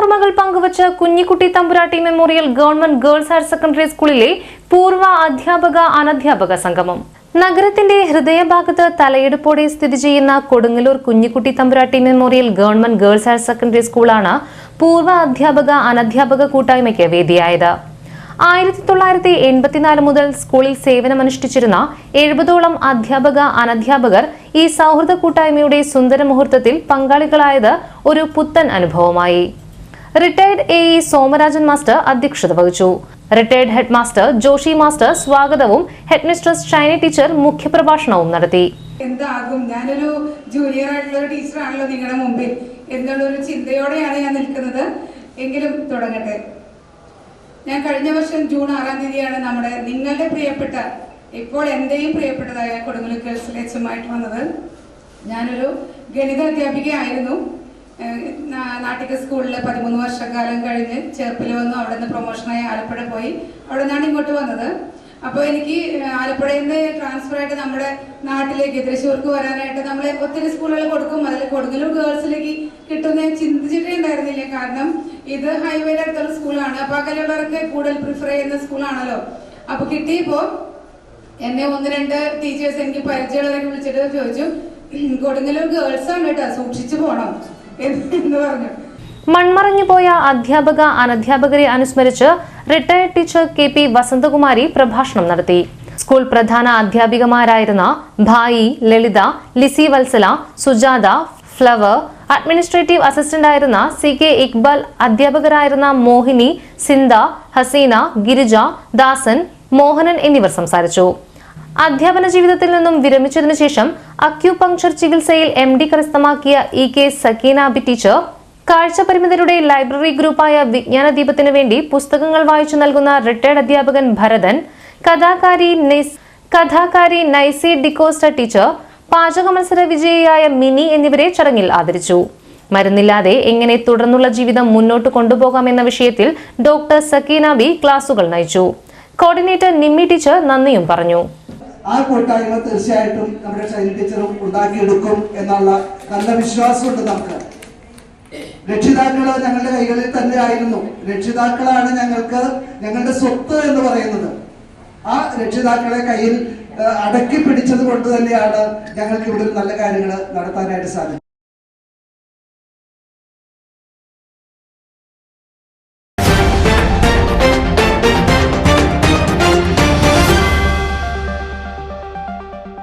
ഓർമ്മകൾ പങ്കുവച്ച കുഞ്ഞിക്കുട്ടി തമ്പുരാട്ടി memorial government girls higher secondary സ്കൂളിലെ പൂർവ്വ അധ്യാപക അനധ്യാപക സംഗമം. നഗരത്തിന്റെ ഹൃദയഭാഗത്ത് തലയെടുപ്പോടെ സ്ഥിതി ചെയ്യുന്ന കൊടുങ്ങല്ലൂർ കുഞ്ഞിക്കുട്ടി തമ്പുരാട്ടി memorial government girls higher secondary സ്കൂളാണ് പൂർവ്വ അധ്യാപക അനധ്യാപക കൂട്ടായ്മയ്ക്ക് വേദിയായത്. 1984 മുതൽ സ്കൂളിൽ സേവനമനുഷ്ഠിച്ചിരുന്ന 70ഓളം അധ്യാപക അനധ്യാപകർ ഈ സൗഹൃദ കൂട്ടായ്മയുടെ സുന്ദര മുഹൂർത്തത്തിൽ പങ്കാളികളായത് ഒരു പുത്തൻ അനുഭവമായി. റിട്ടയർഡ് AE സോമരാജൻ മാസ്റ്റർ അധ്യക്ഷത വഹിച്ചു. Retired head master Joshi master സ്വാഗതവും ഹെഡ് മിസ്ട്രസ് ഷൈനി ടീച്ചർ മുഖ്യപ്രഭാഷണവും നടത്തി. എന്താകും, ഞാനൊരു ജൂനിയർ ആയിട്ടുള്ള ഒരു ടീച്ചറാണല്ലോ നിങ്ങളുടെ മുമ്പിൽ എന്നുള്ളൊരു ചിന്തയോടെയാണ് ഞാൻ നിൽക്കുന്നത്. എങ്കിലും തുടങ്ങട്ടെ. ഞാൻ കഴിഞ്ഞ വർഷം ജൂൺ 6-ാം തീയതിയാണ് നിങ്ങളുടെ പ്രിയപ്പെട്ട, ഇപ്പോൾ എന്റെയും പ്രിയപ്പെട്ടതായ കൊടുങ്ങല്ലൂർ ഗേൾസിലെ HM-ആയിട്ട് വന്നത്. ഞാനൊരു ഗണിത അധ്യാപികയായിരുന്നു. നാട്ടിക സ്കൂളിൽ 13 വർഷക്കാലം കഴിഞ്ഞ് ചേർപ്പിൽ വന്നു. അവിടെ നിന്ന് പ്രൊമോഷനായി ആലപ്പുഴ പോയി. അവിടെ നിന്നാണ് ഇങ്ങോട്ട് വന്നത്. അപ്പോൾ എനിക്ക് ആലപ്പുഴയിൽ നിന്ന് ട്രാൻസ്ഫർ ആയിട്ട് നമ്മുടെ നാട്ടിലേക്ക് തൃശ്ശൂർക്ക് വരാനായിട്ട് നമ്മൾ ഒത്തിരി സ്കൂളുകൾ കൊടുക്കും. അതിൽ കൊടുങ്ങല്ലൂർ ഗേൾസിലേക്ക് കിട്ടുമെന്ന് ഞാൻ ചിന്തിച്ചിട്ടേ ഉണ്ടായിരുന്നില്ല. കാരണം ഇത് ഹൈവേയുടെ അടുത്തുള്ള സ്കൂളാണ്. അപ്പോൾ അകലെയുള്ളവർക്ക് കൂടുതൽ പ്രിഫർ ചെയ്യുന്ന സ്കൂളാണല്ലോ. അപ്പോൾ കിട്ടിയപ്പോൾ എന്നെ 1-2 ടീച്ചേഴ്സ് എനിക്ക് പരിചയമുള്ളവരൊക്കെ വിളിച്ചിട്ട് ചോദിച്ചു, കൊടുങ്ങല്ലൂർ ഗേൾസ് ആണ് കേട്ടോ, സൂക്ഷിച്ചു പോകണം എന്ന് പറഞ്ഞു. മൺമറഞ്ഞുപോയ അധ്യാപക അനധ്യാപകരെ അനുസ്മരിച്ച് റിട്ടയർഡ് ടീച്ചർ KP വസന്തകുമാരി പ്രഭാഷണം നടത്തി. സ്കൂൾ പ്രധാന അധ്യാപികമാരായിരുന്ന Bhai, Lalitha, Lissy Vatsala, Sujatha, Flower, administrative assistant ആയിരുന്ന CK ഇക്ബാൽ, അധ്യാപകരായിരുന്ന മോഹിനി, സിന്ധ, ഹസീന, ഗിരിജ, ദാസൻ, മോഹനൻ എന്നിവർ സംസാരിച്ചു. അധ്യാപന ജീവിതത്തിൽ നിന്നും വിരമിച്ചതിനു ശേഷം അക്യൂപങ്ക്ചർ ചികിത്സയിൽ MD കരസ്ഥമാക്കിയ EK സക്കീനാബി ടീച്ചർ, കാഴ്ചപരിമിതരുടെ ലൈബ്രറി ഗ്രൂപ്പായ വിജ്ഞാന ദീപത്തിനു വേണ്ടി പുസ്തകങ്ങൾ വായിച്ചു നൽകുന്ന റിട്ടയർഡ് അധ്യാപകൻ ഭരതൻ, കഥാകാരി നൈസി ഡിക്കോസ്റ്റ ടീച്ചർ, പാചക മത്സര വിജയിയായ മിനി എന്നിവരെ ചടങ്ങിൽ ആദരിച്ചു. മരുന്നില്ലാതെ എങ്ങനെ തുടർന്നുള്ള ജീവിതം മുന്നോട്ട് കൊണ്ടുപോകാമെന്ന വിഷയത്തിൽ ഡോക്ടർ സക്കീനാബി ക്ലാസുകൾ നയിച്ചു. കോർഡിനേറ്റർ നിമ്മി ടീച്ചർ നന്ദിയും പറഞ്ഞു. ആ കൂട്ടായ്മ തീർച്ചയായിട്ടും നമ്മുടെ ഷൈനി ടീച്ചറും ഉണ്ടാക്കിയെടുക്കും എന്നുള്ള നല്ല വിശ്വാസമുണ്ട് നമുക്ക്. രക്ഷിതാക്കള് ഞങ്ങളുടെ കൈകളിൽ തന്നെ ആയിരുന്നു. രക്ഷിതാക്കളാണ് ഞങ്ങളുടെ സ്വത്ത് എന്ന് പറയുന്നത്. ആ രക്ഷിതാക്കളെ കയ്യിൽ അടക്കി പിടിച്ചത് കൊണ്ട് തന്നെയാണ് ഞങ്ങൾക്ക് ഇവിടെ നല്ല കാര്യങ്ങൾ നടത്താനായിട്ട് സാധിക്കും.